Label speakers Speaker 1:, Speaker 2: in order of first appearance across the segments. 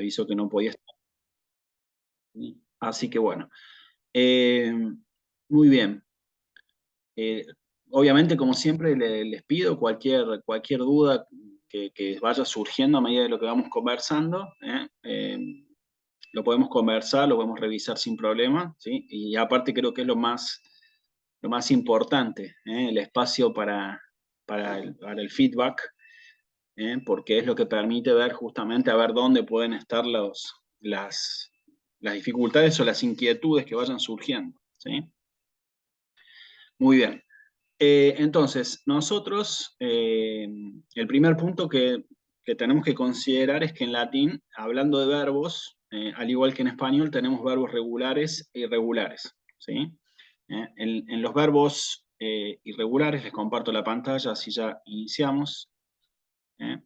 Speaker 1: avisó que no podía estar. Así que bueno. Eh, Muy bien. Eh, Obviamente, como siempre, les pido cualquier duda que vaya surgiendo a medida de lo que vamos conversando, lo podemos conversar, lo podemos revisar sin problema, ¿sí? Y aparte creo que es lo más importante, el espacio para el feedback, porque es lo que permite ver justamente a ver dónde pueden estar las dificultades o las inquietudes que vayan surgiendo, ¿sí? Muy bien. Entonces, nosotros, el primer punto que tenemos que considerar es que en latín, hablando de verbos, al igual que en español, tenemos verbos regulares e irregulares, ¿sí? En los verbos irregulares, les comparto la pantalla, así ya iniciamos. ¿Eh?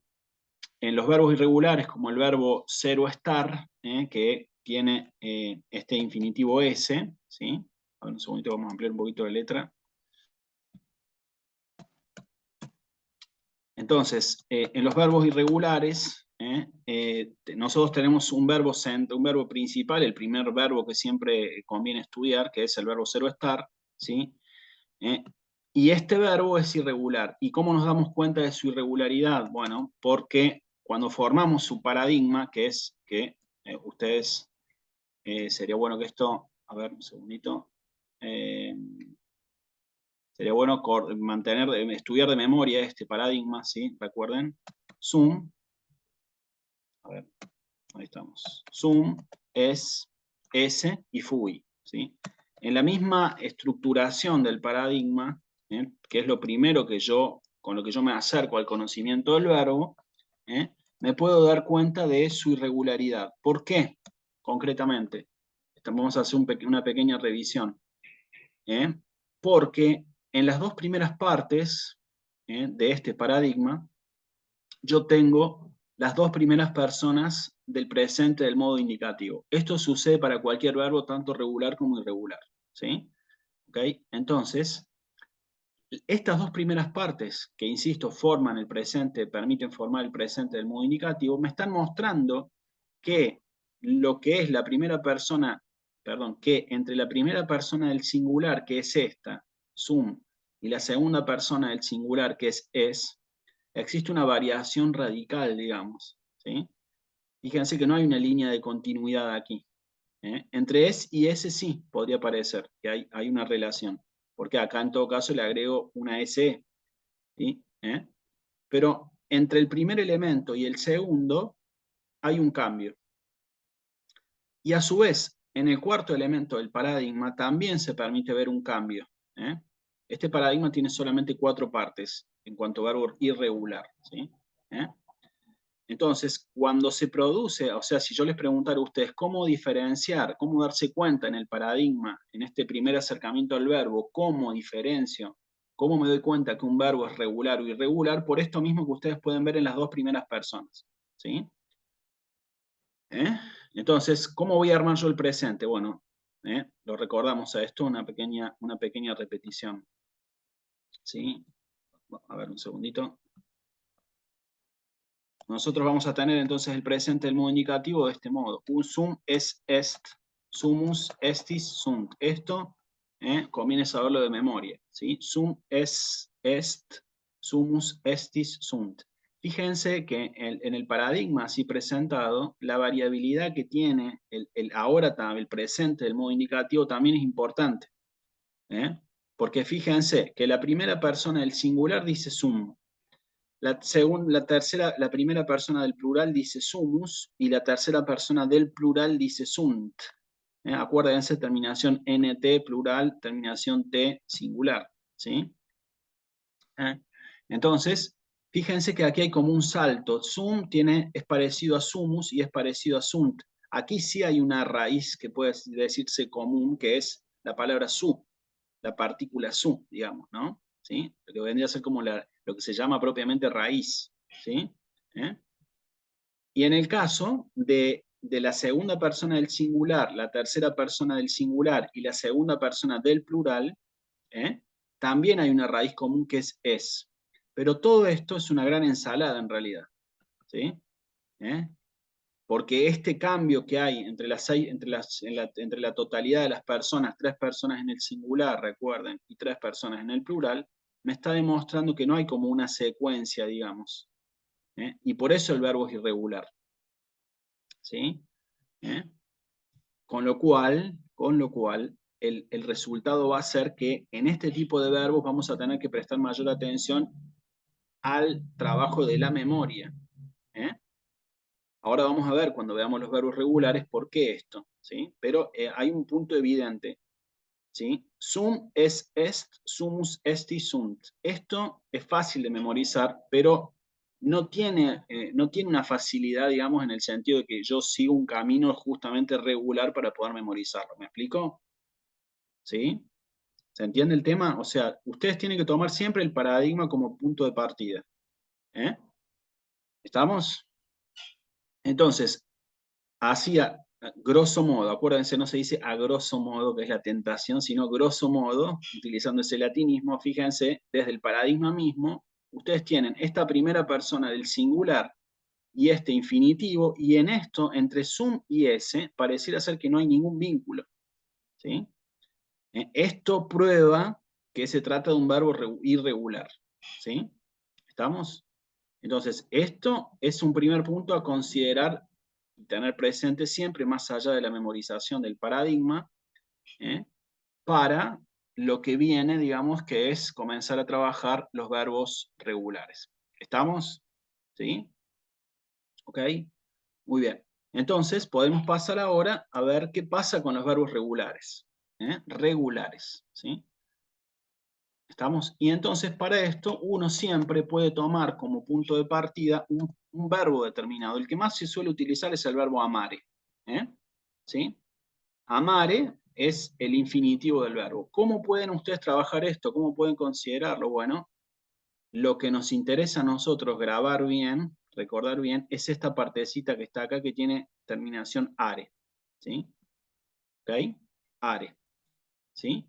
Speaker 1: En los verbos irregulares, como el verbo ser o estar, que tiene este infinitivo S, ¿sí? A ver, un segundito, vamos a ampliar un poquito la letra. Entonces, en los verbos irregulares, nosotros tenemos un verbo principal, el primer verbo que siempre conviene estudiar, que es el verbo ser o estar, ¿sí? ¿Eh? Y este verbo es irregular. ¿Y cómo nos damos cuenta de su irregularidad? Bueno, porque cuando formamos su paradigma, que es que ustedes, sería bueno que esto, a ver, un segundito, sería bueno estudiar de memoria este paradigma, ¿sí? Recuerden, Zoom, a ver, ahí estamos. Zoom es S y FUI, ¿sí? En la misma estructuración del paradigma, que es lo primero con lo que yo me acerco al conocimiento del verbo, me puedo dar cuenta de su irregularidad. ¿Por qué? Concretamente, vamos a hacer una pequeña revisión. Porque en las dos primeras partes de este paradigma, yo tengo las dos primeras personas del presente del modo indicativo. Esto sucede para cualquier verbo, tanto regular como irregular, ¿sí? ¿Ok? Entonces, estas dos primeras partes, que insisto, forman el presente, permiten formar el presente del modo indicativo, me están mostrando que lo que es la primera persona, perdón, que entre la primera persona del singular, que es esta, sum, y la segunda persona del singular, que es, existe una variación radical, digamos, ¿sí? Fíjense que no hay una línea de continuidad aquí. Entre es y ese sí podría parecer que hay una relación, porque acá en todo caso le agrego una SE, ¿sí? Pero entre el primer elemento y el segundo hay un cambio. Y a su vez, en el cuarto elemento del paradigma también se permite ver un cambio. Este paradigma tiene solamente 4 partes en cuanto a verbo irregular, ¿sí? Entonces, cuando se produce, o sea, si yo les preguntara a ustedes cómo diferenciar, cómo darse cuenta en el paradigma, en este primer acercamiento al verbo, cómo diferencio, cómo me doy cuenta que un verbo es regular o irregular, por esto mismo que ustedes pueden ver en las dos primeras personas, ¿sí? Entonces, ¿cómo voy a armar yo el presente? Bueno, lo recordamos a esto, una pequeña repetición, ¿sí? A ver, un segundito. Nosotros vamos a tener entonces el presente del modo indicativo de este modo. Un sum es est, sumus estis sunt. Esto conviene saberlo de memoria, ¿sí? Sum es est, sumus estis sunt. Fíjense que en el paradigma así presentado, la variabilidad que tiene el presente del modo indicativo también es importante. Porque fíjense que la primera persona del singular dice sum, la primera persona del plural dice sumus y la tercera persona del plural dice sunt. Acuérdense, terminación nt plural, terminación t singular, ¿sí? Entonces, fíjense que aquí hay como un salto. Sum es parecido a sumus y es parecido a sunt. Aquí sí hay una raíz que puede decirse común, que es la palabra su, la partícula su, digamos, ¿no? ¿Sí? Lo que vendría a ser como lo que se llama propiamente raíz, ¿sí? Y en el caso de la segunda persona del singular, la tercera persona del singular y la segunda persona del plural, también hay una raíz común que es. Pero todo esto es una gran ensalada en realidad, ¿sí? porque este cambio que hay entre la totalidad de las personas, 3 personas en el singular, recuerden, y 3 personas en el plural, me está demostrando que no hay como una secuencia, digamos. Y por eso el verbo es irregular. ¿Sí? Con lo cual, el resultado va a ser que en este tipo de verbos vamos a tener que prestar mayor atención al trabajo de la memoria. Ahora vamos a ver, cuando veamos los verbos regulares, por qué esto. ¿Sí? Pero hay un punto evidente. ¿Sí? Sum es est, sumus esti sunt. Esto es fácil de memorizar, pero no tiene una facilidad, digamos, en el sentido de que yo sigo un camino justamente regular para poder memorizarlo. ¿Me explico? ¿Sí? ¿Se entiende el tema? O sea, ustedes tienen que tomar siempre el paradigma como punto de partida. ¿Estamos? Entonces, así a grosso modo, acuérdense, no se dice a grosso modo, que es la tentación, sino grosso modo, utilizando ese latinismo, fíjense, desde el paradigma mismo, ustedes tienen esta primera persona del singular y este infinitivo, y en esto, entre sum y ese, pareciera ser que no hay ningún vínculo. ¿Sí? Esto prueba que se trata de un verbo irregular. ¿Sí? ¿Estamos? Entonces, esto es un primer punto a considerar y tener presente siempre, más allá de la memorización del paradigma, para lo que viene, digamos, que es comenzar a trabajar los verbos regulares. ¿Estamos? ¿Sí? ¿Ok? Muy bien. Entonces, podemos pasar ahora a ver qué pasa con los verbos regulares. Regulares. ¿Sí? ¿Estamos? Y entonces para esto uno siempre puede tomar como punto de partida un verbo determinado. El que más se suele utilizar es el verbo amare. ¿Sí? Amare es el infinitivo del verbo. ¿Cómo pueden ustedes trabajar esto? ¿Cómo pueden considerarlo? Bueno, lo que nos interesa a nosotros grabar bien, recordar bien, es esta partecita que está acá que tiene terminación are. ¿Sí? ¿Ok? Are. ¿Sí?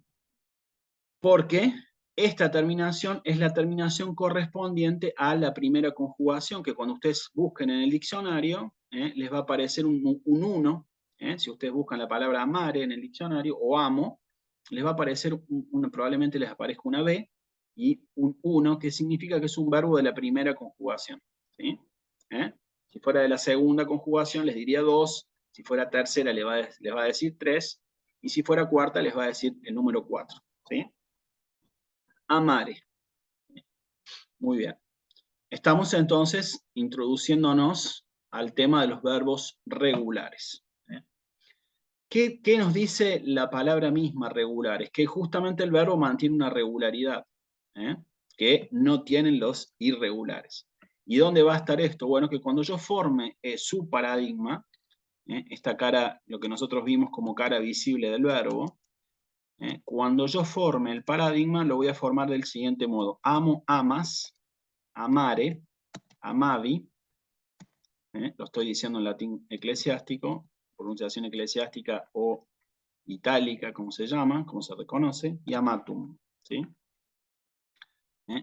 Speaker 1: Porque esta terminación es la terminación correspondiente a la primera conjugación, que cuando ustedes busquen en el diccionario, les va a aparecer un 1. Si ustedes buscan la palabra amare en el diccionario, o amo, les va a aparecer, probablemente les aparezca una B, y un 1, que significa que es un verbo de la primera conjugación. ¿Sí? Si fuera de la segunda conjugación, les diría 2, si fuera tercera, les va a decir 3, y si fuera cuarta, les va a decir el número 4. ¿Sí? Amare. Muy bien. Estamos entonces introduciéndonos al tema de los verbos regulares. ¿Qué nos dice la palabra misma regulares? Que justamente el verbo mantiene una regularidad que no tienen los irregulares. ¿Y dónde va a estar esto? Bueno, que cuando yo forme su paradigma, esta cara, lo que nosotros vimos como cara visible del verbo, cuando yo forme el paradigma, lo voy a formar del siguiente modo. Amo, amas, amare, amavi, lo estoy diciendo en latín eclesiástico, pronunciación eclesiástica o itálica, como se llama, como se reconoce, y amatum. ¿Sí?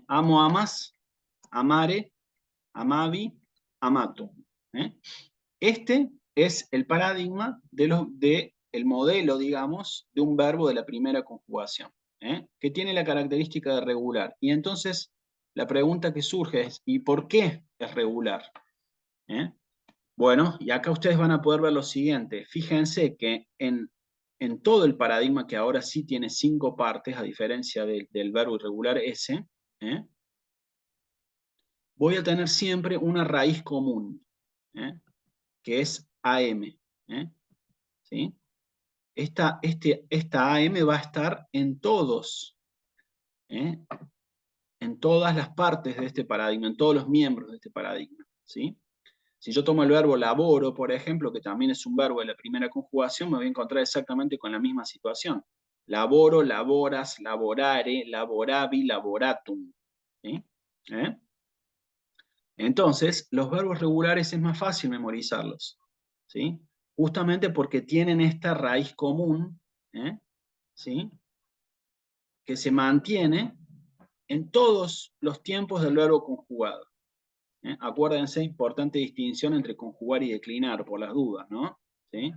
Speaker 1: Amo, amas, amare, amavi, amatum. Este es el paradigma de el modelo, digamos, de un verbo de la primera conjugación, que tiene la característica de regular. Y entonces la pregunta que surge es, ¿y por qué es regular? Bueno, y acá ustedes van a poder ver lo siguiente. Fíjense que en todo el paradigma, que ahora sí tiene 5 partes, a diferencia del verbo irregular ese, voy a tener siempre una raíz común, que es AM. ¿Sí? Esta AM va a estar en todos, en todas las partes de este paradigma, en todos los miembros de este paradigma. ¿Sí? Si yo tomo el verbo laboro, por ejemplo, que también es un verbo de la primera conjugación, me voy a encontrar exactamente con la misma situación. Laboro, laboras, laborare, laboravi, laboratum. ¿Sí? Entonces, los verbos regulares es más fácil memorizarlos. ¿Sí? Justamente porque tienen esta raíz común, ¿sí? Que se mantiene en todos los tiempos del verbo conjugado. Acuérdense, importante distinción entre conjugar y declinar, por las dudas, ¿no? ¿Sí?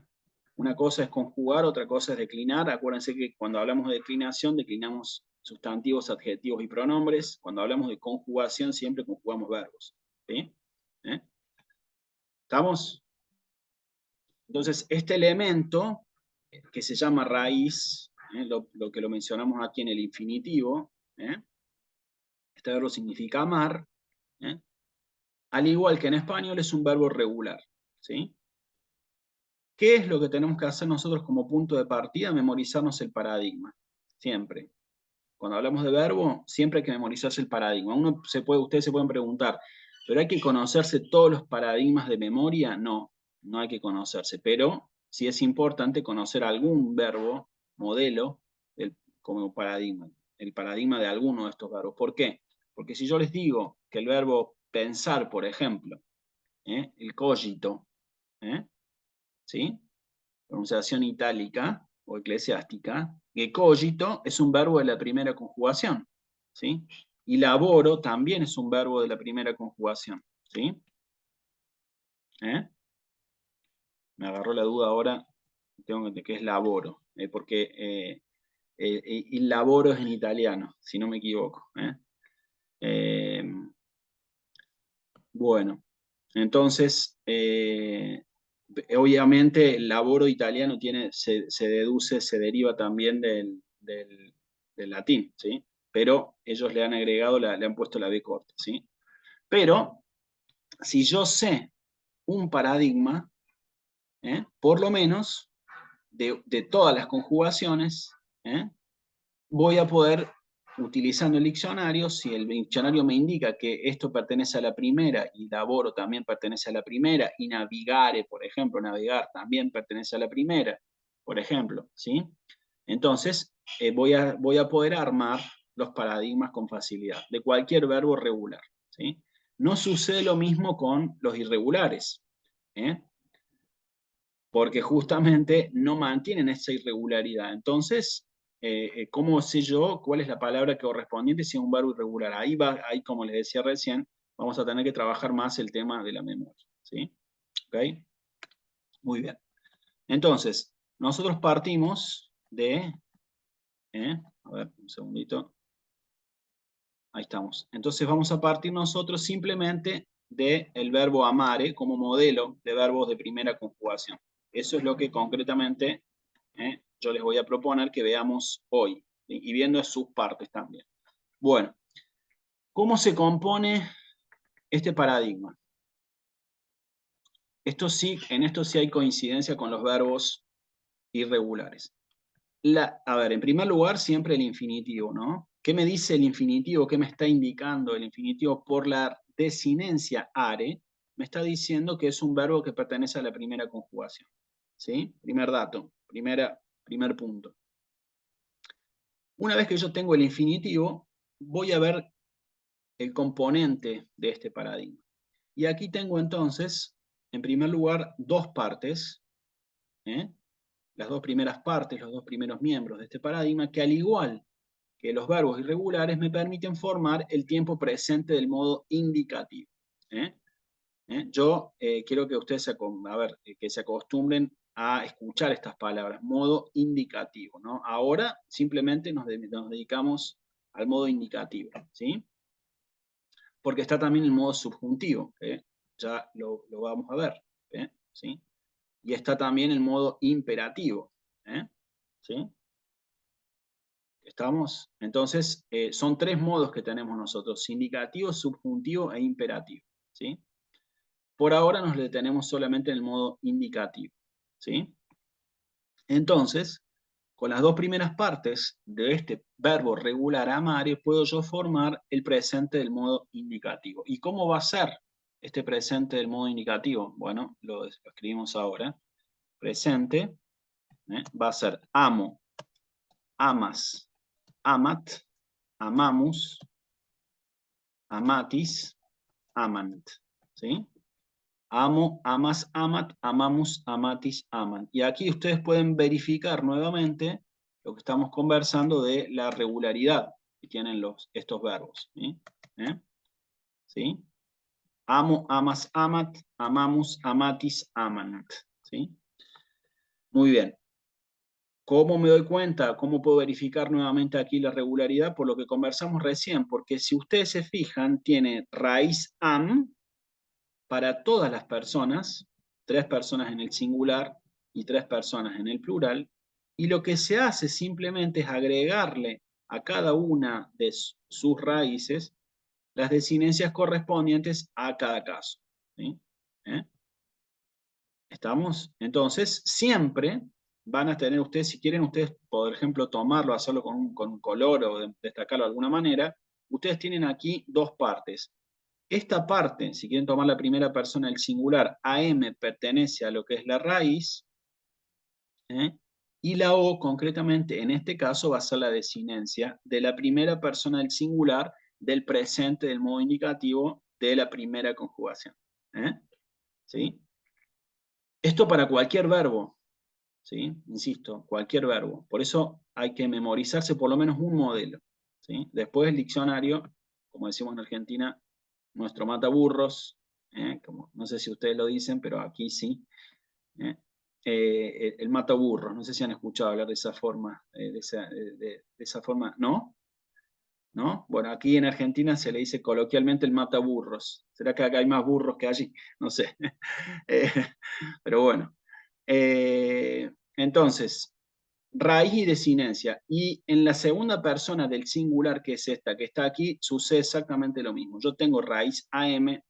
Speaker 1: Una cosa es conjugar, otra cosa es declinar. Acuérdense que cuando hablamos de declinación, declinamos sustantivos, adjetivos y pronombres. Cuando hablamos de conjugación, siempre conjugamos verbos. ¿Sí? ¿Estamos? Entonces, este elemento, que se llama raíz, lo que lo mencionamos aquí en el infinitivo, este verbo significa amar, al igual que en español es un verbo regular. ¿Sí? ¿Qué es lo que tenemos que hacer nosotros como punto de partida? Memorizarnos el paradigma, siempre. Cuando hablamos de verbo, siempre hay que memorizarse el paradigma. Ustedes se pueden preguntar, ¿pero hay que conocerse todos los paradigmas de memoria? No, no hay que conocerse, pero sí es importante conocer algún verbo, modelo, como paradigma, el paradigma de alguno de estos verbos. ¿Por qué? Porque si yo les digo que el verbo pensar, por ejemplo, el cogito, ¿sí? Pronunciación itálica o eclesiástica, que cogito es un verbo de la primera conjugación, ¿sí? Y laboro también es un verbo de la primera conjugación, ¿sí? Me agarró la duda ahora, de qué es laboro, porque il laboro es en italiano, si no me equivoco. Bueno, entonces, obviamente el laboro italiano se deduce, se deriva también del latín, ¿sí? Pero ellos le han agregado, le han puesto la B corta, ¿sí? Pero, si yo sé un paradigma, por lo menos, de todas las conjugaciones, voy a poder, utilizando el diccionario, si el diccionario me indica que esto pertenece a la primera y laboro también pertenece a la primera y navigare, por ejemplo, navegar también pertenece a la primera, por ejemplo, ¿sí? Entonces, voy a poder armar los paradigmas con facilidad, de cualquier verbo regular, ¿sí? No sucede lo mismo con los irregulares, porque justamente no mantienen esa irregularidad. Entonces, ¿cómo sé yo cuál es la palabra correspondiente si es un verbo irregular? Ahí, como les decía recién, vamos a tener que trabajar más el tema de la memoria. ¿Sí? ¿Ok? Muy bien. Entonces, nosotros partimos de... a ver, un segundito. Ahí estamos. Entonces vamos a partir nosotros simplemente del verbo amare como modelo de verbos de primera conjugación. Eso es lo que concretamente yo les voy a proponer que veamos hoy, y viendo sus partes también. Bueno, ¿cómo se compone este paradigma? En esto sí hay coincidencia con los verbos irregulares. A ver, en primer lugar, siempre el infinitivo, ¿no? ¿Qué me dice el infinitivo? ¿Qué me está indicando el infinitivo? Por la desinencia are, me está diciendo que es un verbo que pertenece a la primera conjugación. ¿Sí? Primer dato, primer punto. Una vez que yo tengo el infinitivo, voy a ver el componente de este paradigma. Y aquí tengo entonces, en primer lugar, dos partes, las dos primeras partes, los dos primeros miembros de este paradigma, que al igual que los verbos irregulares me permiten formar el tiempo presente del modo indicativo. Yo quiero que ustedes que se acostumbren a escuchar estas palabras, modo indicativo, ¿no? Ahora simplemente nos dedicamos al modo indicativo, ¿sí? Porque está también el modo subjuntivo, ya lo vamos a ver, ¿sí? Y está también el modo imperativo, ¿sí? ¿Estamos? Entonces, son tres modos que tenemos nosotros, indicativo, subjuntivo e imperativo, ¿sí? Por ahora nos detenemos solamente en el modo indicativo, ¿sí? Entonces, con las dos primeras partes de este verbo regular amare, puedo yo formar el presente del modo indicativo. ¿Y cómo va a ser este presente del modo indicativo? Bueno, lo escribimos ahora. Presente va a ser amo, amas, amat, amamus, amatis, amant. ¿Sí? Amo, amas, amat, amamus, amatis, aman. Y aquí ustedes pueden verificar nuevamente lo que estamos conversando de la regularidad que tienen estos verbos. ¿Sí? ¿Sí? Amo, amas, amat, amamus, amatis, amant. ¿Sí? Muy bien. ¿Cómo me doy cuenta? ¿Cómo puedo verificar nuevamente aquí la regularidad? Por lo que conversamos recién, porque si ustedes se fijan, tiene raíz am para todas las personas, 3 personas en el singular y 3 personas en el plural, y lo que se hace simplemente es agregarle a cada una de sus raíces las desinencias correspondientes a cada caso. ¿Sí? ¿Eh? ¿Estamos? Entonces, siempre van a tener ustedes, si quieren ustedes, por ejemplo, tomarlo, hacerlo con un color o destacarlo de alguna manera, ustedes tienen aquí dos partes. Esta parte, si quieren tomar la primera persona del singular, AM pertenece a lo que es la raíz, ¿eh? Y la O, concretamente, en este caso, va a ser la desinencia de la primera persona del singular, del presente del modo indicativo de la primera conjugación. ¿Eh? ¿Sí? Esto para cualquier verbo, ¿sí? Insisto, cualquier verbo. Por eso hay que memorizarse por lo menos un modelo, ¿sí? Después el diccionario, como decimos en Argentina, nuestro mataburros, como, no sé si ustedes lo dicen, pero aquí sí, el mataburros, no sé si han escuchado hablar de esa forma, de esa forma, ¿no? ¿No? Bueno, aquí en Argentina se le dice coloquialmente el mataburros. ¿Será que acá hay más burros que allí? No sé. Eh, pero bueno. Entonces, raíz y desinencia. Y en la segunda persona del singular, que es esta que está aquí, sucede exactamente lo mismo. Yo tengo raíz AM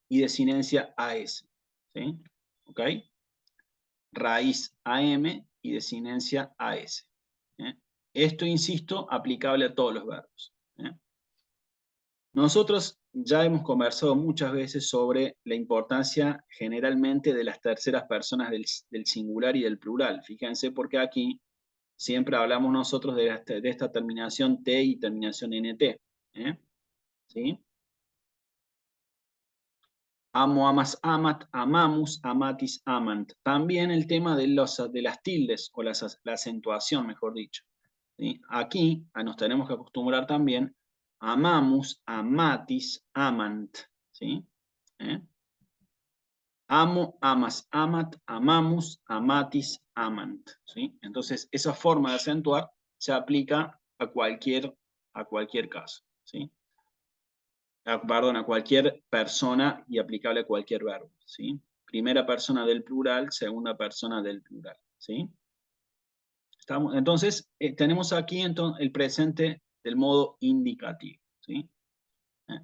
Speaker 1: y desinencia AS. ¿Sí? ¿Ok? Raíz AM y desinencia AS. ¿Eh? Esto, insisto, aplicable a todos los verbos. ¿Eh? Nosotros ya hemos conversado muchas veces sobre la importancia generalmente de las terceras personas del singular y del plural. Fíjense porque aquí siempre hablamos nosotros de esta terminación T y terminación NT. ¿Eh? ¿Sí? Amo, amas, amat, amamus, amatis, amant. También el tema de las tildes o la acentuación, mejor dicho. ¿Sí? Aquí nos tenemos que acostumbrar también amamus, amatis, amant. ¿Sí? ¿Eh? Amo, amas, amat, amamus, amatis, amant. ¿Sí? Entonces, esa forma de acentuar se aplica a cualquier caso. ¿Sí? Perdón, a cualquier persona y aplicable a cualquier verbo. ¿Sí? Primera persona del plural, segunda persona del plural. ¿Sí? ¿Estamos? Entonces, tenemos aquí el presente del modo indicativo. ¿Sí? ¿Eh?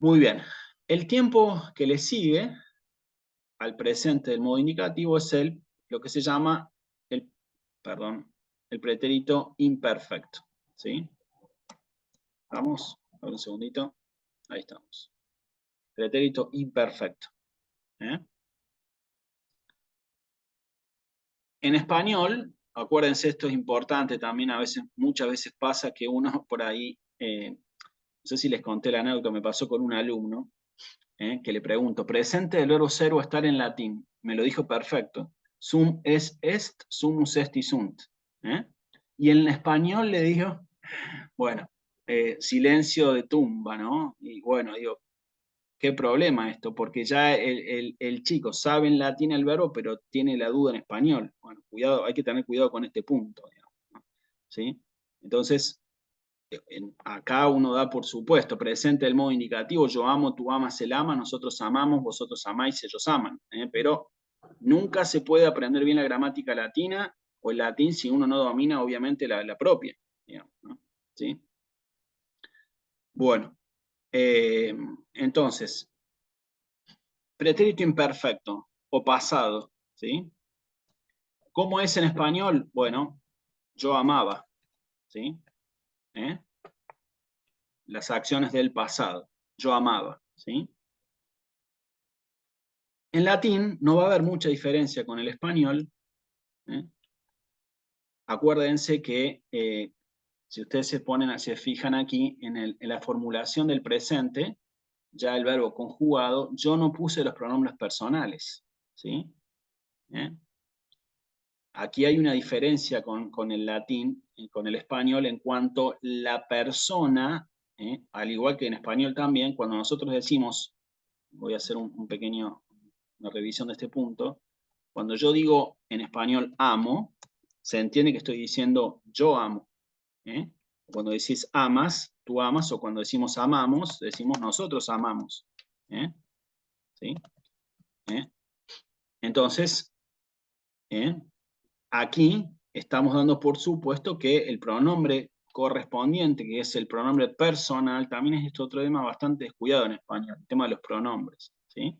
Speaker 1: Muy bien. El tiempo que le sigue al presente del modo indicativo es lo que se llama el pretérito imperfecto. ¿Sí? Vamos, a ver un segundito. Ahí estamos. Pretérito imperfecto. ¿Eh? En español, acuérdense, esto es importante también, muchas veces pasa que uno por ahí, no sé si les conté la anécdota, me pasó con un alumno, que le pregunto, presente del verbo ser o estar en latín, me lo dijo perfecto, sum es est, sumus est y sunt. ¿Eh? Y en español le digo, bueno, silencio de tumba, ¿no? Y bueno, digo, qué problema esto, porque ya el chico sabe en latín el verbo, pero tiene la duda en español. Bueno, cuidado, hay que tener cuidado con este punto, digamos, ¿no? ¿Sí? Entonces, acá uno da por supuesto, presente el modo indicativo, yo amo, tú amas, él ama, nosotros amamos, vosotros amáis, ellos aman. Pero nunca se puede aprender bien la gramática latina o el latín si uno no domina, obviamente, la propia, digamos, ¿no? ¿Sí? Bueno, entonces, pretérito imperfecto o pasado, ¿sí? ¿Cómo es en español? Bueno, yo amaba, ¿sí? ¿Eh? Las acciones del pasado, yo amaba, ¿sí? En latín no va a haber mucha diferencia con el español. ¿Eh? Acuérdense que si ustedes se fijan aquí en la formulación del presente, ya el verbo conjugado, yo no puse los pronombres personales, ¿sí? ¿Eh? Aquí hay una diferencia con el latín y con el español en cuanto la persona Al igual que en español también, cuando nosotros decimos, voy a hacer una revisión de este punto, cuando yo digo en español amo, se entiende que estoy diciendo yo amo. Cuando decís amas, tú amas, o cuando decimos amamos, decimos nosotros amamos. ¿Sí? Entonces, aquí estamos dando por supuesto que el pronombre correspondiente, que es el pronombre personal, también es este otro tema bastante descuidado en español, el tema de los pronombres. ¿Sí?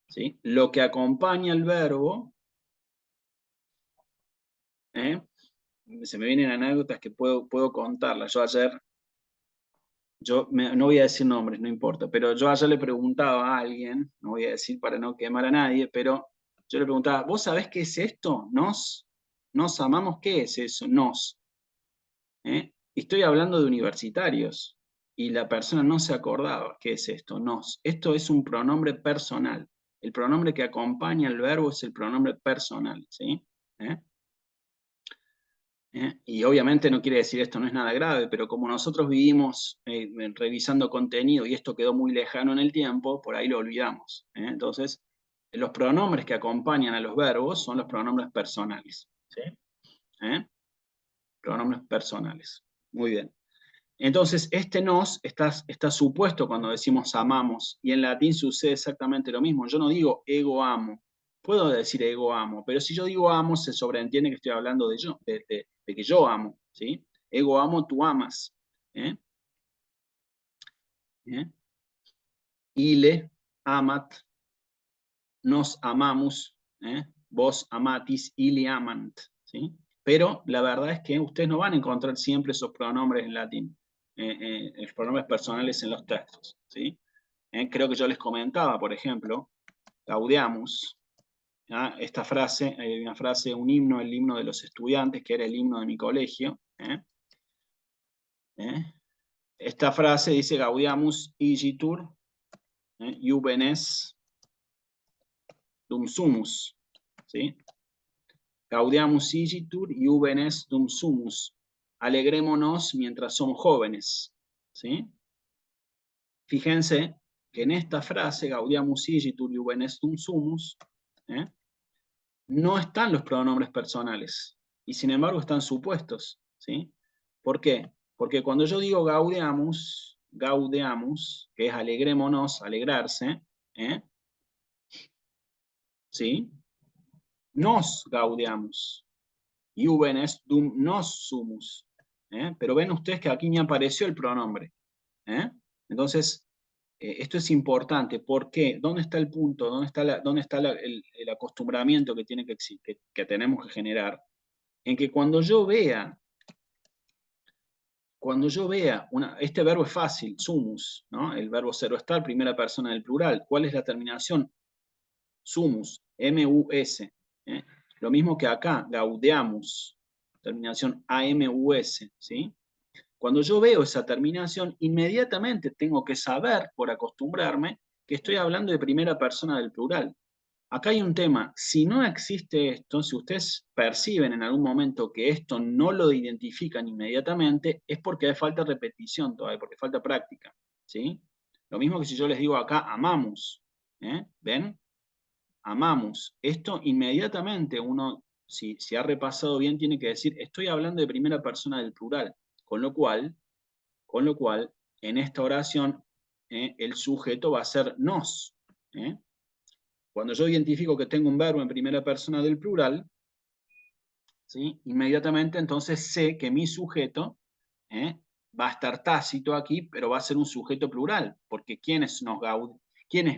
Speaker 1: ¿Sí? Lo que acompaña al verbo, se me vienen anécdotas que puedo contarlas. Yo ayer, no voy a decir nombres, no importa, pero yo ayer le preguntaba a alguien, no voy a decir para no quemar a nadie, pero yo le preguntaba, ¿vos sabés qué es esto? Nos amamos, ¿qué es eso? Nos. Estoy hablando de universitarios y la persona no se acordaba qué es esto, nos. Esto es un pronombre personal. El pronombre que acompaña al verbo es el pronombre personal, ¿sí? Y obviamente no quiere decir esto no es nada grave, pero como nosotros vivimos revisando contenido y esto quedó muy lejano en el tiempo, por ahí lo olvidamos. Entonces, los pronombres que acompañan a los verbos son los pronombres personales. ¿Sí? Pronombres personales. Muy bien. Entonces, este nos está supuesto cuando decimos amamos, y en latín sucede exactamente lo mismo. Yo no digo ego amo, puedo decir ego amo, pero si yo digo amo, se sobreentiende que estoy hablando de yo, de que yo amo, ¿sí? Ego amo, tú amas. ¿Eh? Ile, amat, nos amamos, vos amatis, ili amant, ¿sí? Pero la verdad es que ustedes no van a encontrar siempre esos pronombres en latín, los pronombres personales en los textos, ¿sí? Creo que yo les comentaba, por ejemplo, gaudeamus, esta frase, hay una frase, un himno, el himno de los estudiantes, que era el himno de mi colegio. Esta frase dice gaudeamus igitur juvenes dum sumus, ¿sí? Gaudeamus igitur juvenes dum sumus. Alegrémonos mientras somos jóvenes, ¿sí? Fíjense que en esta frase, gaudeamus igitur juvenes dum sumus, no están los pronombres personales, y sin embargo están supuestos, ¿sí? ¿Por qué? Porque cuando yo digo gaudeamus, que es alegrémonos, alegrarse, ¿sí? Nos gaudeamus, juvenes dum nos sumus, pero ven ustedes que aquí me apareció el pronombre, entonces esto es importante. ¿Por qué? ¿Dónde está el punto? ¿Dónde está el acostumbramiento que tenemos que generar? En que cuando yo vea este verbo es fácil, sumus, ¿no? El verbo ser o estar, primera persona del plural. ¿Cuál es la terminación? Sumus, M-U-S. Lo mismo que acá, gaudeamus, terminación A-M-U-S, ¿sí? Cuando yo veo esa terminación, inmediatamente tengo que saber, por acostumbrarme, que estoy hablando de primera persona del plural. Acá hay un tema, si no existe esto, si ustedes perciben en algún momento que esto no lo identifican inmediatamente, es porque hay falta de repetición todavía, porque falta práctica, ¿sí? Lo mismo que si yo les digo acá, amamos, ¿ven? Amamos. Esto inmediatamente uno, si ha repasado bien, tiene que decir, estoy hablando de primera persona del plural, con lo cual, en esta oración, el sujeto va a ser nos, Cuando yo identifico que tengo un verbo en primera persona del plural, ¿sí? Inmediatamente entonces sé que mi sujeto va a estar tácito aquí, pero va a ser un sujeto plural, porque ¿quiénes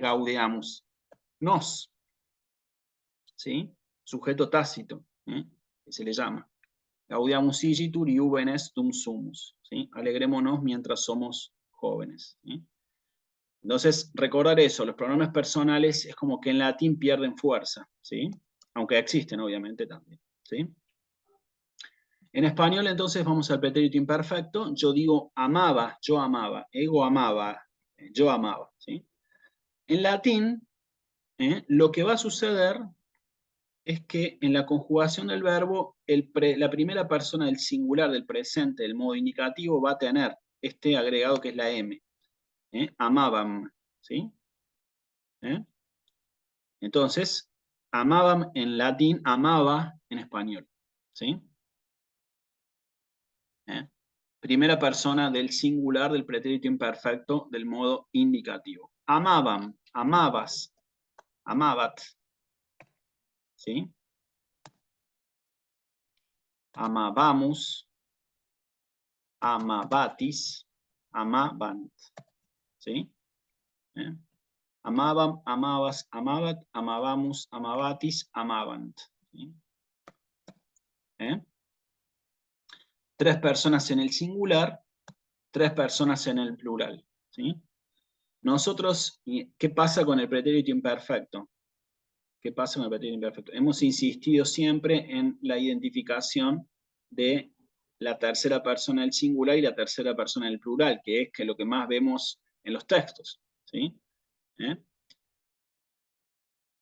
Speaker 1: gaudeamos? Nos, ¿sí? Sujeto tácito, que se le llama. Gaudeamus igitur juvenes dum sumus, ¿sí? Alegrémonos mientras somos jóvenes, ¿sí? Entonces, recordar eso, los pronombres personales es como que en latín pierden fuerza, ¿sí? Aunque existen, obviamente, también, ¿sí? En español, entonces, vamos al pretérito imperfecto. Yo digo amaba, yo amaba, ego amaba, yo amaba, ¿sí? En latín, lo que va a suceder es que en la conjugación del verbo, la primera persona del singular del presente, del modo indicativo, va a tener este agregado que es la M. Amaban, ¿sí? Entonces, amaban en latín, amaba en español, ¿sí? Primera persona del singular del pretérito imperfecto del modo indicativo. Amaban, amabas, amabat, ¿sí? Amabamos, amabatis, amabant, ¿sí? Amaban, amabas, amabat, amabamos, amabatis, amabant, ¿sí? Tres personas en el singular, tres personas en el plural, ¿sí? Nosotros, ¿qué pasa con el pretérito imperfecto? ¿Qué pasa con el pretérito imperfecto? Hemos insistido siempre en la identificación de la tercera persona del singular y la tercera persona del plural, que es lo que más vemos en los textos, ¿sí?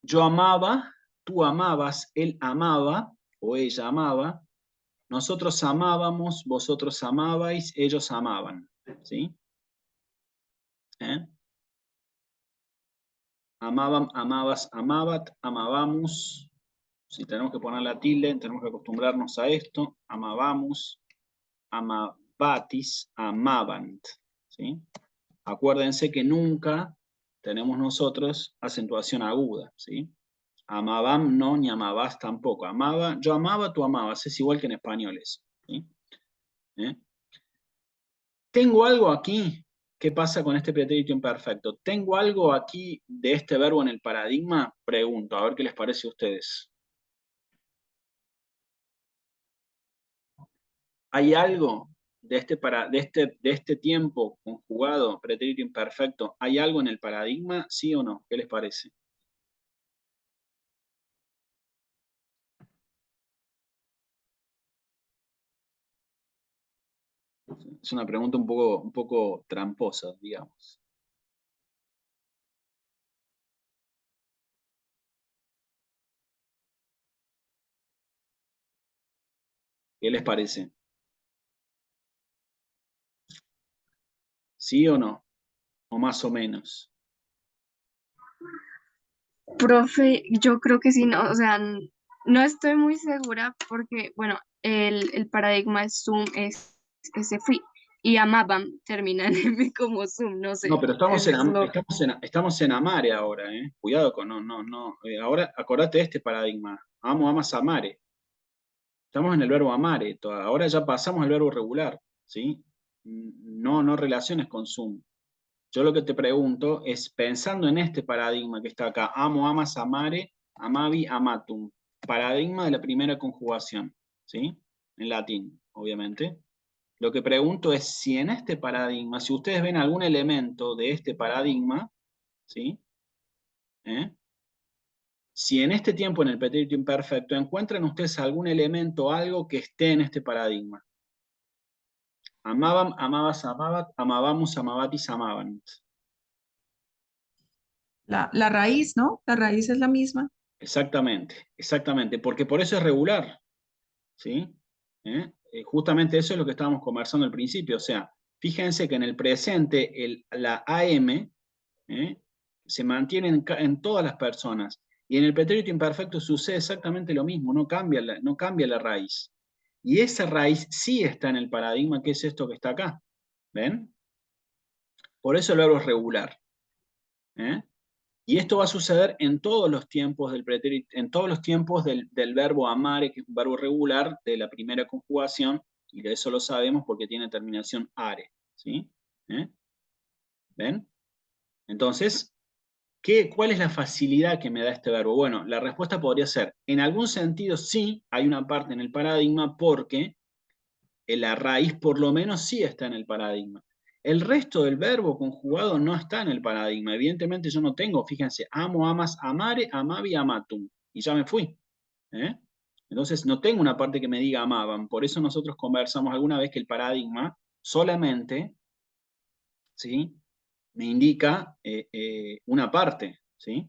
Speaker 1: Yo amaba, tú amabas, él amaba o ella amaba, nosotros amábamos, vosotros amabais, ellos amaban, ¿sí? Amaban, amabas, amabat, amábamos. Si tenemos que poner la tilde, tenemos que acostumbrarnos a esto. Amábamos, amabatis, amabant, ¿sí? Acuérdense que nunca tenemos nosotros acentuación aguda, ¿sí? Amabam no, ni amabas tampoco. Amaba, yo amaba, tú amabas. Es igual que en español eso, ¿sí? Tengo algo aquí. ¿Qué pasa con este pretérito imperfecto? ¿Tengo algo aquí de este verbo en el paradigma? Pregunto, a ver qué les parece a ustedes. ¿Hay algo de este tiempo conjugado, pretérito imperfecto? ¿Hay algo en el paradigma? ¿Sí o no? ¿Qué les parece? Es una pregunta un poco tramposa, digamos. ¿Qué les parece? ¿Sí o no? ¿O más o menos?
Speaker 2: Profe, yo creo que sí, no, o sea, no estoy muy segura porque, bueno, el paradigma es Zoom, es ese fui, y amaban termina en M como Zoom, no
Speaker 1: No,
Speaker 2: sé,
Speaker 1: pero
Speaker 2: es lo...
Speaker 1: estamos en amare ahora, ¿eh? Cuidado con, no, no, no. Ahora, acordate de este paradigma. Amo, amas, amare. Estamos en el verbo amare. Ahora ya pasamos al verbo regular, ¿sí? No, no relaciones con sum. Yo lo que te pregunto es, pensando en este paradigma que está acá, amo, amas, amare, amavi, amatum. Paradigma de la primera conjugación, ¿sí? En latín, obviamente. Lo que pregunto es si en este paradigma, si ustedes ven algún elemento de este paradigma, ¿sí? Si en este tiempo, en el pretérito imperfecto, encuentran ustedes algún elemento, algo que esté en este paradigma. Amaban, amabas, amabat, amábamos, amabatis, amaban.
Speaker 3: La raíz, ¿no? La raíz es la misma.
Speaker 1: Exactamente, exactamente, porque por eso es regular, ¿sí? Justamente eso es lo que estábamos conversando al principio, o sea, fíjense que en el presente la AM se mantiene en todas las personas, y en el pretérito imperfecto sucede exactamente lo mismo, no cambia la raíz. Y esa raíz sí está en el paradigma, que es esto que está acá, ¿ven? Por eso el verbo es regular. ¿eh? Y esto va a suceder en todos los tiempos del pretérito, en todos los tiempos del verbo amare, que es un verbo regular de la primera conjugación, y de eso lo sabemos porque tiene terminación are, ¿sí? ¿Ven? Entonces, ¿cuál es la facilidad que me da este verbo? Bueno, la respuesta podría ser, en algún sentido sí, hay una parte en el paradigma porque la raíz por lo menos sí está en el paradigma. El resto del verbo conjugado no está en el paradigma. Evidentemente yo no tengo, fíjense, amo, amas, amare, amavi, amatum. Y ya me fui. ¿eh? Entonces no tengo una parte que me diga amaban. Por eso nosotros conversamos alguna vez que el paradigma solamente, ¿sí? Me indica una parte, ¿sí?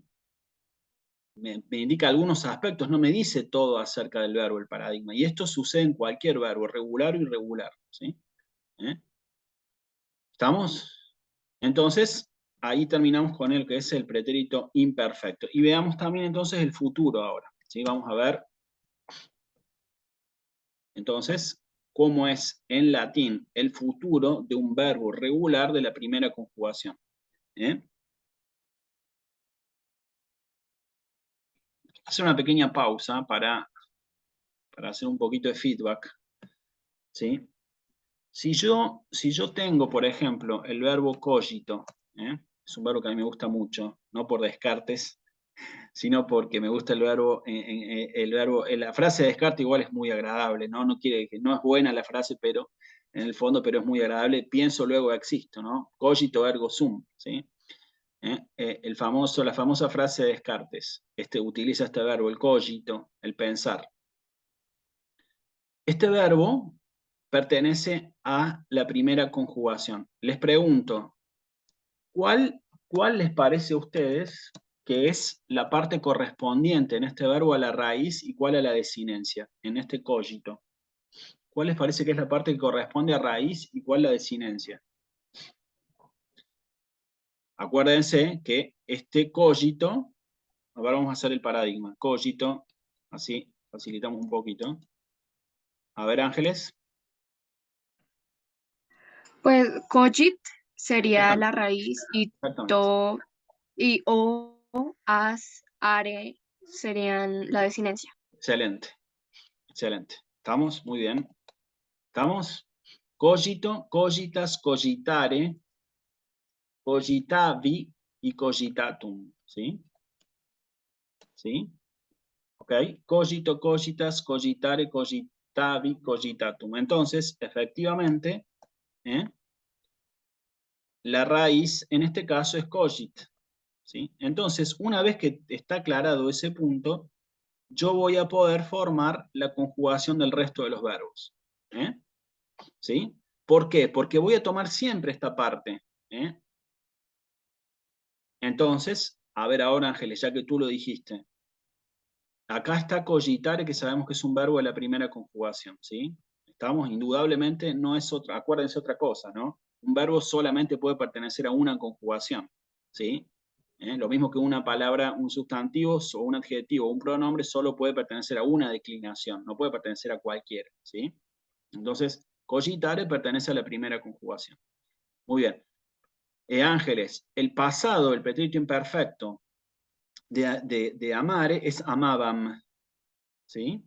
Speaker 1: Me indica algunos aspectos, no me dice todo acerca del verbo, el paradigma. Y esto sucede en cualquier verbo, regular o irregular, ¿sí? ¿Estamos? Entonces, ahí terminamos con el que es el pretérito imperfecto. Y veamos también entonces el futuro ahora. ¿Sí? Vamos a ver, entonces, cómo es en latín el futuro de un verbo regular de la primera conjugación. ¿Eh? Hacer una pequeña pausa para hacer un poquito de feedback. ¿Sí? Si yo tengo, por ejemplo, el verbo cogito, es un verbo que a mí me gusta mucho, no por Descartes, sino porque me gusta el verbo, la frase de Descartes igual es muy agradable, ¿no? No quiere que, no es buena la frase, pero en el fondo, pero es muy agradable. Pienso, luego existo, ¿no? Cogito ergo sum, ¿sí? La famosa frase de Descartes, utiliza este verbo, el cogito, el pensar. Este verbo pertenece a la primera conjugación. Les pregunto, ¿cuál les parece a ustedes que es la parte correspondiente en este verbo a la raíz y cuál a la desinencia, en este cogito? ¿Cuál les parece que es la parte que corresponde a raíz y cuál la desinencia? Acuérdense que este cogito, ahora vamos a hacer el paradigma, cogito, así facilitamos un poquito. A ver, Ángeles.
Speaker 2: Pues cogit sería la raíz y
Speaker 1: Exactamente.
Speaker 2: to y o, as, are serían la desinencia.
Speaker 1: Excelente, excelente. ¿Estamos? Muy bien. ¿Estamos? Cogito, cogitas, cogitare, cogitavi y cogitatum. ¿Sí? ¿Sí? ¿Ok? Cogito, cogitas, cogitare, cogitavi, cogitatum. Entonces, efectivamente, la raíz en este caso es cogit. ¿Sí? Entonces, una vez que está aclarado ese punto, yo voy a poder formar la conjugación del resto de los verbos. ¿Sí? ¿Por qué? Porque voy a tomar siempre esta parte. Entonces, a ver ahora, Ángeles, ya que tú lo dijiste. Acá está cogitare, que sabemos que es un verbo de la primera conjugación, ¿sí? Estamos, indudablemente, no es otra, acuérdense otra cosa, ¿no? Un verbo solamente puede pertenecer a una conjugación, ¿sí? Lo mismo que una palabra, un sustantivo o un adjetivo, un pronombre solo puede pertenecer a una declinación, no puede pertenecer a cualquiera, ¿sí? Entonces, cogitare pertenece a la primera conjugación. Muy bien. Ángeles, el pasado, el pretérito imperfecto de amare es amabam, ¿sí?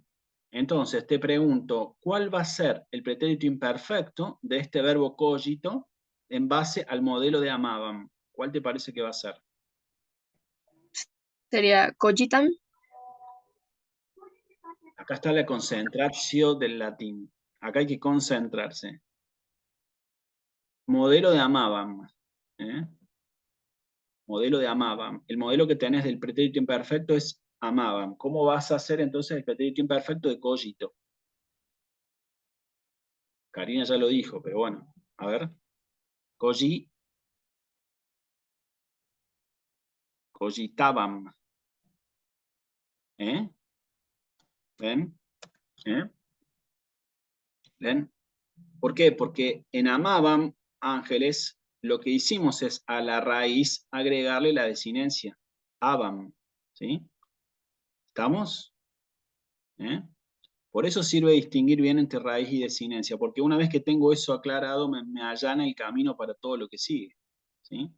Speaker 1: Entonces, te pregunto, ¿cuál va a ser el pretérito imperfecto de este verbo cogito en base al modelo de amabam? ¿Cuál te parece que va a ser?
Speaker 2: Sería cogitam.
Speaker 1: Acá está la concentratio del latín. Acá hay que concentrarse. Modelo de amabam. Modelo de amabam. El modelo que tenés del pretérito imperfecto es amabam. ¿Cómo vas a hacer entonces el pretérito imperfecto de cogito? Karina ya lo dijo, pero bueno, a ver. Cogitaban. ¿Ven? ¿Ven? ¿Por qué? Porque en amaban, Ángeles, lo que hicimos es a la raíz agregarle la desinencia. Abam. ¿Sí? ¿Estamos? Por eso sirve distinguir bien entre raíz y desinencia, porque una vez que tengo eso aclarado, me allana el camino para todo lo que sigue. ¿Sí?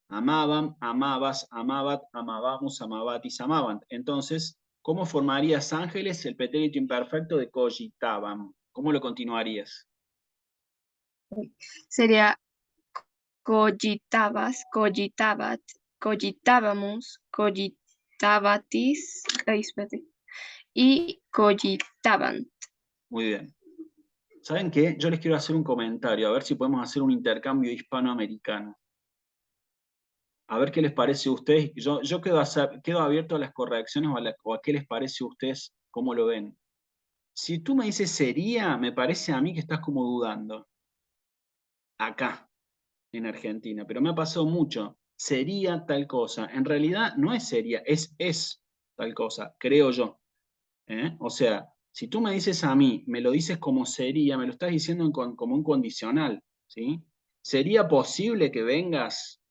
Speaker 1: Amaban, amabas, amabat, amabamos, amabatis, amaban. Entonces, ¿cómo formarías, Ángeles, el pretérito imperfecto de cogitaban? ¿Cómo lo continuarías?
Speaker 2: Sería cogitabas, cogitabat, cogitábamos, cogitabatis, espérate, y cogitaban.
Speaker 1: Muy bien. ¿Saben qué? Yo les quiero hacer un comentario, a ver si podemos hacer un intercambio hispanoamericano. A ver qué les parece a ustedes. Yo quedo abierto a las correcciones o a qué les parece a ustedes, cómo lo ven. Si tú me dices sería, me parece a mí que estás como dudando. Acá, en Argentina. Pero me ha pasado mucho. Sería tal cosa. En realidad no es sería, es tal cosa, creo yo. O sea, si tú me dices a mí, me lo dices como sería, me lo estás diciendo como un condicional, ¿sí? ¿Sería posible que vengas?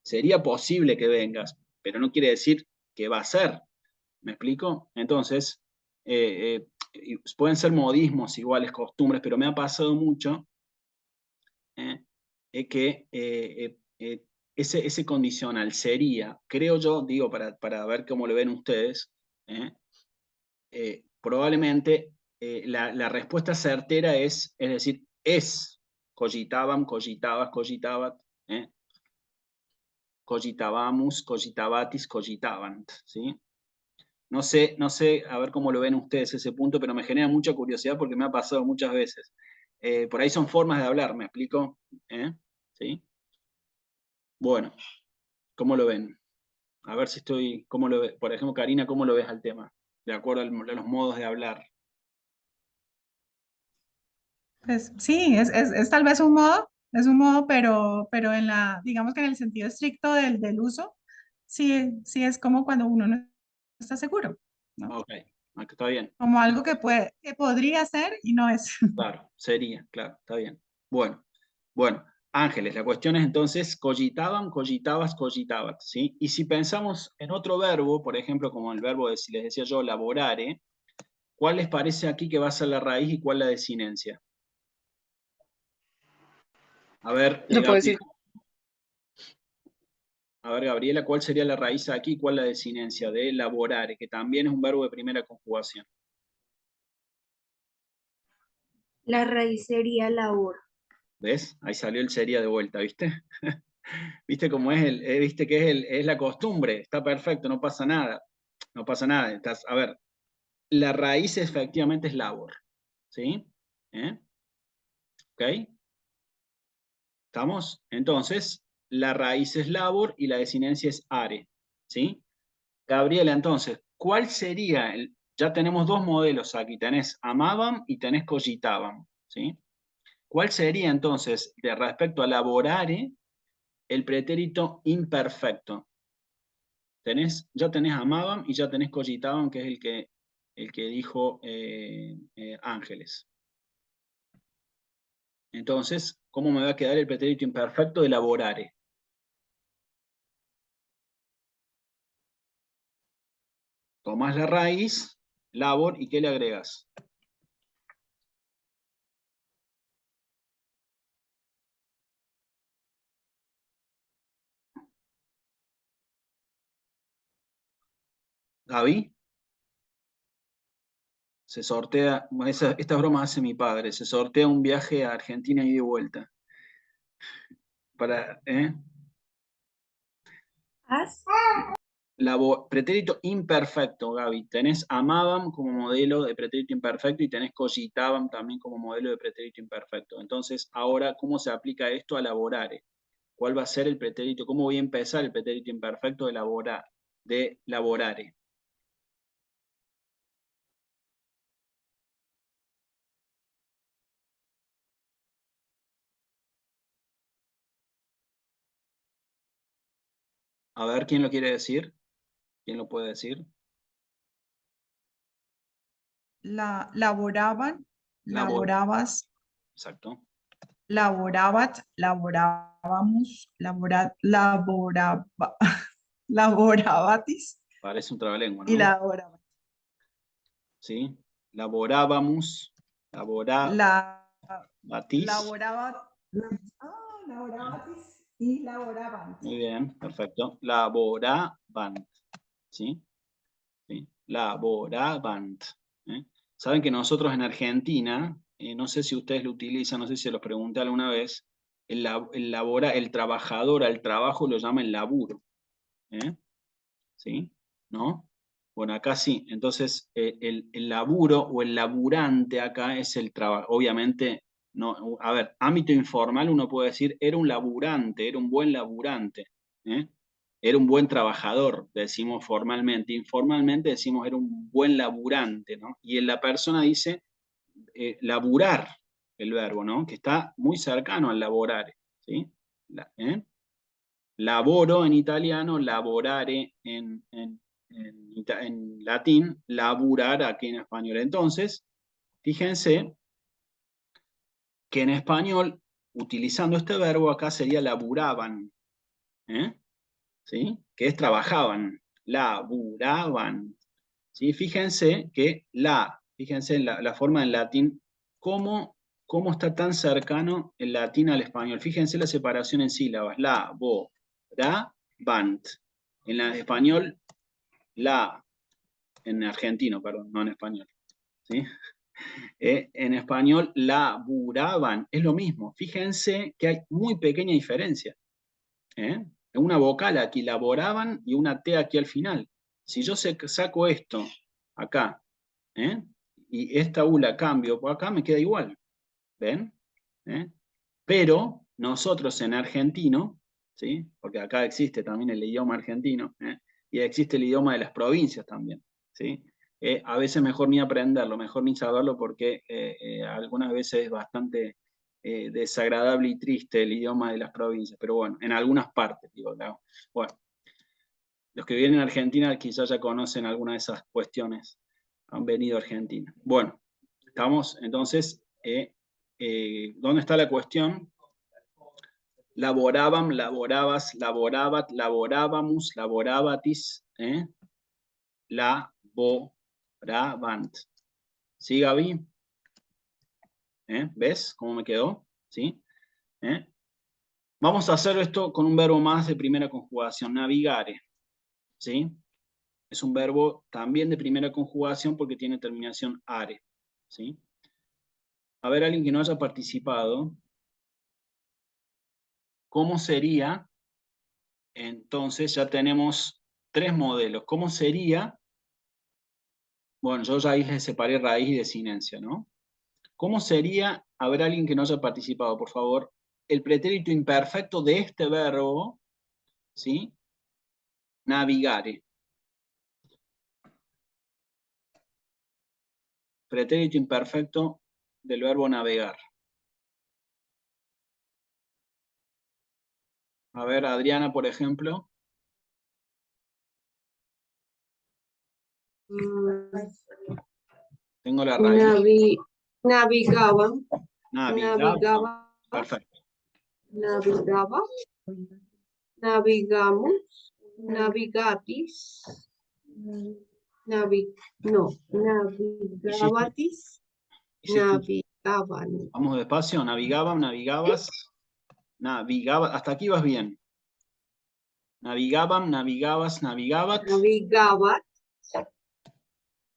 Speaker 1: Sería posible que vengas, pero no quiere decir que va a ser. ¿Me explico? Entonces, pueden ser modismos iguales, costumbres, pero me ha pasado mucho que ese condicional sería, creo yo, digo, para ver cómo lo ven ustedes, probablemente la respuesta certera es decir, es cogitaban, cogitabas, cogitabat, cogitábamos, cogitabatis, cogitabant, ¿sí? No sé, a ver cómo lo ven ustedes ese punto, pero me genera mucha curiosidad porque me ha pasado muchas veces. Por ahí son formas de hablar, ¿me explico? ¿Sí? Bueno, ¿cómo lo ven? A ver si estoy, ¿cómo lo ve? Por ejemplo, Karina, ¿cómo lo ves al tema? De acuerdo a los modos de hablar.
Speaker 3: Pues sí, es tal vez es un modo, pero en la, digamos que en el sentido estricto del uso, sí es como cuando uno no está seguro, ¿no?
Speaker 1: Ok, está bien.
Speaker 3: Como algo que podría ser y no es.
Speaker 1: Claro, sería, claro, está bien. Bueno, Ángeles, la cuestión es entonces, cogitaban, cogitabas, cogitabat, ¿sí? Y si pensamos en otro verbo, por ejemplo, como el verbo de, si les decía yo, laborare, ¿cuál les parece aquí que va a ser la raíz y cuál la desinencia? A ver,
Speaker 2: Yo puedo decir,
Speaker 1: Gabriela, ¿cuál sería la raíz aquí y cuál la desinencia de laborare, que también es un verbo de primera conjugación?
Speaker 4: La raíz sería labor.
Speaker 1: ¿Ves? Ahí salió el sería de vuelta, ¿viste? ¿Viste cómo es viste que es la costumbre? Está perfecto, no pasa nada. No pasa nada. A ver, la raíz efectivamente es labor. ¿Sí? ¿Ok? ¿Estamos? Entonces, la raíz es labor y la desinencia es are. ¿Sí? Gabriela, entonces, ¿cuál sería ya tenemos dos modelos aquí, tenés amaban y tenés cogitaban, ¿sí? ¿Cuál sería entonces, de respecto a laborare, el pretérito imperfecto? Ya tenés amaban y ya tenés cogitaban, que es el que dijo Ángeles. Entonces, ¿cómo me va a quedar el pretérito imperfecto de laborare? Tomás la raíz, labor, ¿y qué le agregas? Gaby, se sortea, estas bromas hace mi padre, se sortea un viaje a Argentina y de vuelta. ¿Eh?
Speaker 4: ¿Haz?
Speaker 1: Pretérito imperfecto, Gaby. Tenés amaban como modelo de pretérito imperfecto y tenés cogitaban también como modelo de pretérito imperfecto. Entonces, ahora, ¿cómo se aplica esto a laborare? ¿Cuál va a ser el pretérito? ¿Cómo voy a empezar el pretérito imperfecto de laborare? A ver, ¿quién lo quiere decir? ¿Quién lo puede decir?
Speaker 3: Laboraban,
Speaker 1: Labor.
Speaker 3: laborabas,
Speaker 1: Exacto.
Speaker 3: laborabat, laborábamos, laborabatis
Speaker 1: Parece un trabalengua,
Speaker 3: y
Speaker 1: ¿no?
Speaker 3: laborabat.
Speaker 1: ¿Sí? Laborábamos,
Speaker 3: La,
Speaker 1: laborabatis.
Speaker 3: laborabat, laborabatis y laboraban.
Speaker 1: Muy bien, perfecto. Laborabant. ¿Sí? ¿Sí? Laborabant. ¿eh? Saben que nosotros en Argentina, no sé si ustedes lo utilizan, no sé si se los pregunté alguna vez, el trabajador al trabajo lo llama el laburo. ¿Sí? ¿No? Bueno, acá sí. Entonces, el laburo o el laburante acá es el trabajo. Obviamente, no, a ver, ámbito informal uno puede decir, era un laburante, era un buen laburante. ¿eh? Era un buen trabajador, decimos formalmente. Informalmente decimos, era un buen laburante, ¿no? Y en la persona dice, laburar, el verbo, ¿no? Que está muy cercano al laborar, ¿sí? Laboro en italiano, laborare en latín, laburar aquí en español. Entonces, fíjense que en español utilizando este verbo, acá sería laburaban, ¿sí? Que es trabajaban, laburaban, ¿sí? Fíjense que fíjense en la forma en latín, cómo está tan cercano el latín al español. Fíjense la separación en sílabas, la, bo, ra, bant. En español, en argentino, perdón, no en español, ¿sí? En español, laburaban, es lo mismo. Fíjense que hay muy pequeña diferencia. Una vocal aquí, laboraban, y una T aquí al final. Si yo saco esto acá, y esta U la cambio por acá, me queda igual. ¿Ven? Pero nosotros en argentino, ¿sí? Porque acá existe también el idioma argentino, y existe el idioma de las provincias también, ¿sí? A veces mejor ni aprenderlo, mejor ni saberlo, porque algunas veces es bastante desagradable y triste el idioma de las provincias, pero bueno, en algunas partes, digo, bueno, los que vienen a Argentina quizás ya conocen algunas de esas cuestiones, han venido a Argentina. Bueno, estamos entonces, ¿dónde está la cuestión? Laboraban, laborabas, laborabat, laborábamos, laborabatis, laborabant. ¿Sí, Gaby? ¿Ves cómo me quedó? ¿Sí? Vamos a hacer esto con un verbo más de primera conjugación, navigare. ¿Sí? Es un verbo también de primera conjugación porque tiene terminación are. ¿Sí? A ver, alguien que no haya participado, ¿cómo sería? Entonces ya tenemos 3 modelos. ¿Cómo sería? Bueno, yo ya ahí les separé raíz y desinencia, ¿no? ¿Cómo sería? A ver, alguien que no haya participado, por favor, el pretérito imperfecto de este verbo, ¿sí? Navigare. Pretérito imperfecto del verbo navegar. A ver, Adriana, por ejemplo. Tengo la raíz.
Speaker 4: Navigaban.
Speaker 1: Navigaba. Perfecto.
Speaker 4: Navigaba. Navigamos. Navigatis. Navigabatis. Navigaban.
Speaker 1: Vamos despacio. Navigaban, navigabas. Navigaba. Hasta aquí vas bien. Navigaban, navigabas, navigabat.
Speaker 4: Navigabat.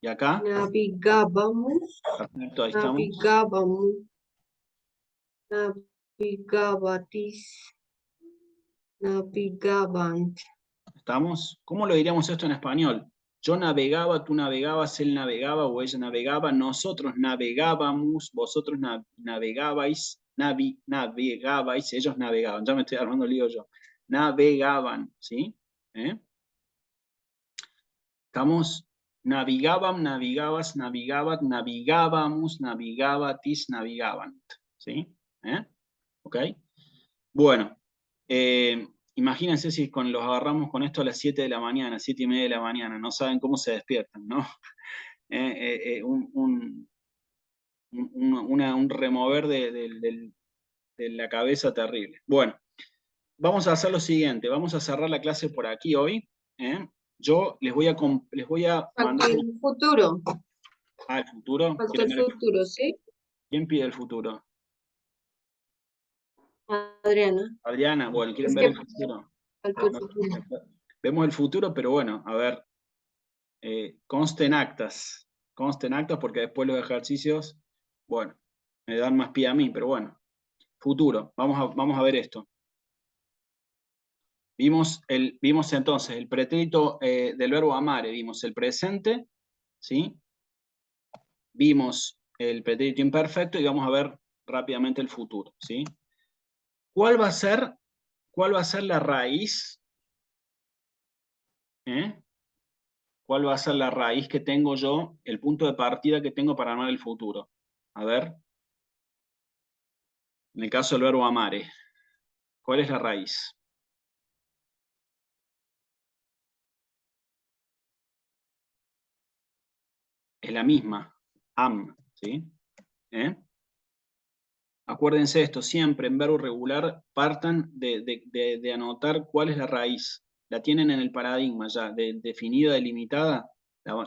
Speaker 1: ¿Y acá?
Speaker 4: Navigábamos.
Speaker 1: Perfecto, ahí estamos.
Speaker 4: Navigábamos. Navigabatis. Navigaban.
Speaker 1: ¿Estamos? ¿Cómo lo diríamos esto en español? Yo navegaba, tú navegabas, él navegaba o ella navegaba, nosotros navegábamos, vosotros navegabais, navegabais, ellos navegaban. Ya me estoy armando lío yo. Navegaban, ¿sí? Estamos, navigaban, navigabas, navigabat, navigábamos, navigabatis, navigaban, ¿sí? ¿Ok? Bueno, imagínense si los agarramos con esto a las 7 de la mañana, 7:30 de la mañana, no saben cómo se despiertan, ¿no? Un remover de la cabeza terrible. Bueno, vamos a hacer lo siguiente, vamos a cerrar la clase por aquí hoy. Yo les voy a mandar
Speaker 4: El futuro.
Speaker 1: al futuro.
Speaker 4: Falta el futuro, ¿sí?
Speaker 1: ¿Quién pide el futuro?
Speaker 4: Adriana.
Speaker 1: Adriana, bueno, ¿quieren
Speaker 4: Es
Speaker 1: ver
Speaker 4: que
Speaker 1: el futuro?
Speaker 4: falta el futuro.
Speaker 1: Vemos el futuro, pero bueno, a ver, consten actas porque después los ejercicios, bueno, me dan más pie a mí, pero bueno. Futuro, vamos a ver esto. Vimos entonces el pretérito del verbo amare, vimos el presente, ¿sí? Vimos el pretérito imperfecto y vamos a ver rápidamente el futuro, ¿sí? ¿Cuál va a ser la raíz? ¿Cuál va a ser la raíz que tengo yo, el punto de partida que tengo para armar el futuro? A ver. En el caso del verbo amare, ¿cuál es la raíz? Es la misma, am, ¿sí? Acuérdense esto, siempre en verbo regular partan de anotar cuál es la raíz. La tienen en el paradigma ya, definida, delimitada.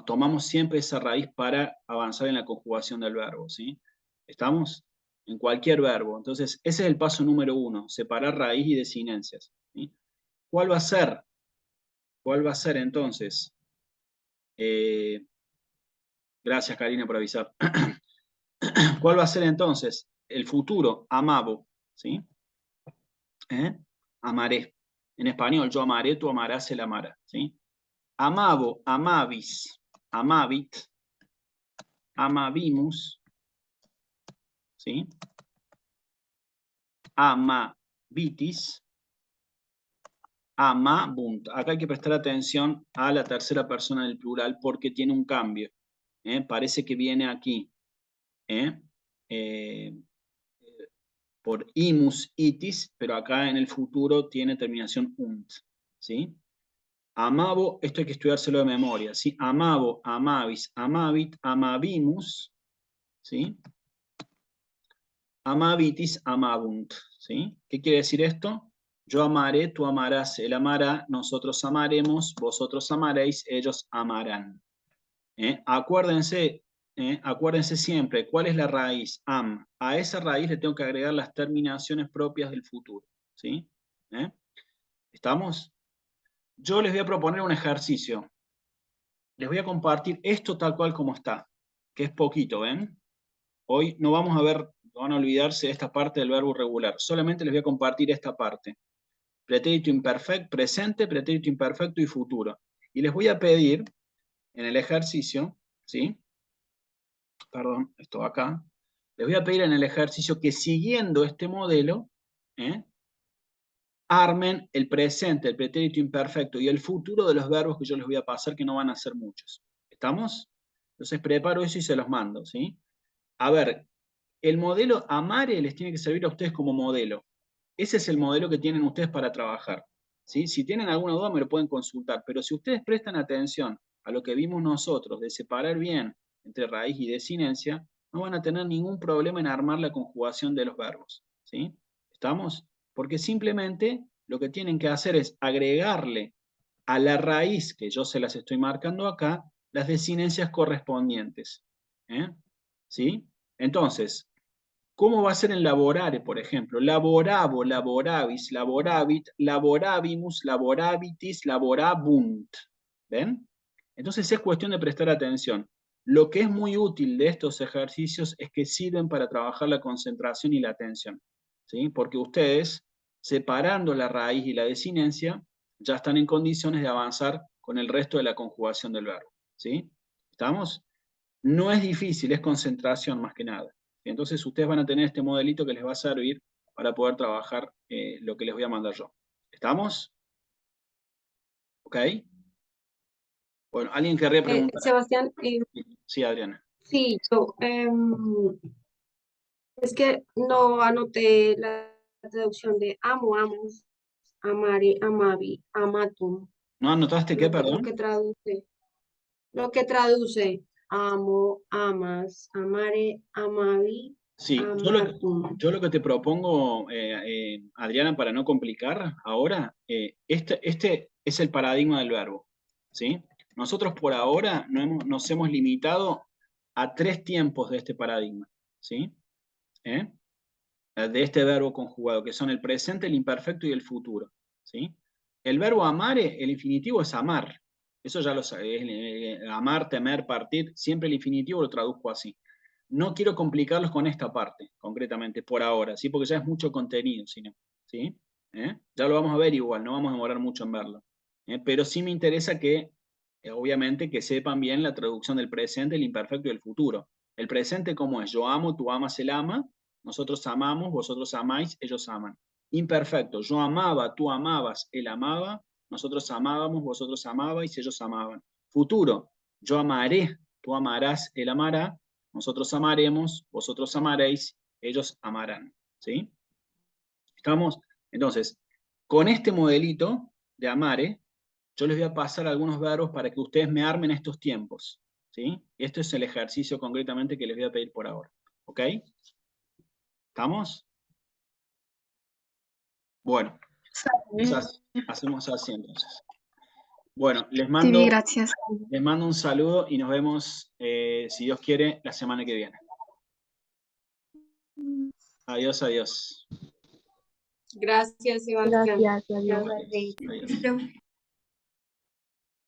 Speaker 1: Tomamos siempre esa raíz para avanzar en la conjugación del verbo, ¿sí? ¿Estamos? En cualquier verbo. Entonces, ese es el paso número 1, separar raíz y desinencias, ¿sí? ¿Cuál va a ser? ¿Cuál va a ser entonces? Gracias, Karina, por avisar. ¿Cuál va a ser entonces? El futuro, amabo, ¿sí? Amaré. En español, yo amaré, tú amarás, él amará, ¿sí? Amabo, amabis, amabit, amabimus, ¿sí? Amabitis, amabunt. Acá hay que prestar atención a la tercera persona del plural porque tiene un cambio. Parece que viene aquí. Por imus, itis, pero acá en el futuro tiene terminación unt, ¿sí? Amabo, esto hay que estudiárselo de memoria, ¿sí? Amabo, amabis, amabit, amabimus, ¿sí? Amabitis, amabunt, ¿sí? ¿Qué quiere decir esto? Yo amaré, tú amarás, él amará, nosotros amaremos, vosotros amaréis, ellos amarán. Acuérdense siempre, ¿cuál es la raíz? Am. A esa raíz le tengo que agregar las terminaciones propias del futuro, ¿sí? ¿Estamos? Yo les voy a proponer un ejercicio. Les voy a compartir esto tal cual como está, que es poquito, ¿ven? Hoy no vamos a ver, van a olvidarse de esta parte del verbo regular. Solamente les voy a compartir esta parte. Pretérito imperfecto, presente, pretérito imperfecto y futuro. Y les voy a pedir en el ejercicio, ¿sí? Perdón, esto acá. Les voy a pedir en el ejercicio que siguiendo este modelo, armen el presente, el pretérito imperfecto y el futuro de los verbos que yo les voy a pasar, que no van a ser muchos. ¿Estamos? Entonces preparo eso y se los mando, ¿sí? A ver, el modelo Amare les tiene que servir a ustedes como modelo. Ese es el modelo que tienen ustedes para trabajar, ¿sí? Si tienen alguna duda me lo pueden consultar, pero si ustedes prestan atención a lo que vimos nosotros, de separar bien entre raíz y desinencia, no van a tener ningún problema en armar la conjugación de los verbos, ¿sí? ¿Estamos? Porque simplemente lo que tienen que hacer es agregarle a la raíz, que yo se las estoy marcando acá, las desinencias correspondientes. ¿Sí? Entonces, ¿cómo va a ser en laborare, por ejemplo? Laborabo, laborabis, laborabit, laborabimus, laborabitis, laborabunt. ¿Ven? Entonces es cuestión de prestar atención. Lo que es muy útil de estos ejercicios es que sirven para trabajar la concentración y la atención, ¿sí? Porque ustedes, separando la raíz y la desinencia, ya están en condiciones de avanzar con el resto de la conjugación del verbo, ¿sí? ¿Estamos? No es difícil, es concentración más que nada. Entonces ustedes van a tener este modelito que les va a servir para poder trabajar lo que les voy a mandar yo. ¿Estamos? ¿Ok? Bueno, ¿alguien querría preguntar?
Speaker 4: Sebastián,
Speaker 1: Sí, Adriana.
Speaker 4: sí, yo, es que no anoté la traducción de amo, amos, amare, amavi, amatum,
Speaker 1: ¿No anotaste qué,
Speaker 4: lo
Speaker 1: perdón?
Speaker 4: que traduce. Lo que traduce amo, amas, amare, amavi,
Speaker 1: Sí,
Speaker 4: amatum.
Speaker 1: yo lo que te propongo, Adriana, para no complicar ahora, este es el paradigma del verbo, ¿sí? Nosotros por ahora nos hemos limitado a 3 tiempos de este paradigma, ¿sí? De este verbo conjugado, que son el presente, el imperfecto y el futuro, ¿sí? El verbo amare, el infinitivo es amar, eso ya lo sabes, amar, temer, partir, siempre el infinitivo lo traduzco así. No quiero complicarlos con esta parte, concretamente, por ahora, ¿sí? Porque ya es mucho contenido, ¿sí? Ya lo vamos a ver igual, no vamos a demorar mucho en verlo. Pero sí me interesa que, obviamente, que sepan bien la traducción del presente, el imperfecto y el futuro. El presente, ¿cómo es? Yo amo, tú amas, él ama, nosotros amamos, vosotros amáis, ellos aman. Imperfecto, yo amaba, tú amabas, él amaba, nosotros amábamos, vosotros amabais, ellos amaban. Futuro, yo amaré, tú amarás, él amará, nosotros amaremos, vosotros amaréis, ellos amarán. ¿Sí? ¿Estamos? Entonces, con este modelito de amare, yo les voy a pasar algunos verbos para que ustedes me armen estos tiempos. ¿Sí? Este es el ejercicio concretamente que les voy a pedir por ahora. ¿Ok? ¿Estamos? Bueno, hacemos así entonces. Bueno, les
Speaker 2: Sí, gracias.
Speaker 1: mando un saludo y nos vemos, si Dios quiere, la semana que viene. Adiós, adiós.
Speaker 4: Gracias, Sebastián.
Speaker 5: Gracias, adiós.
Speaker 1: Adiós.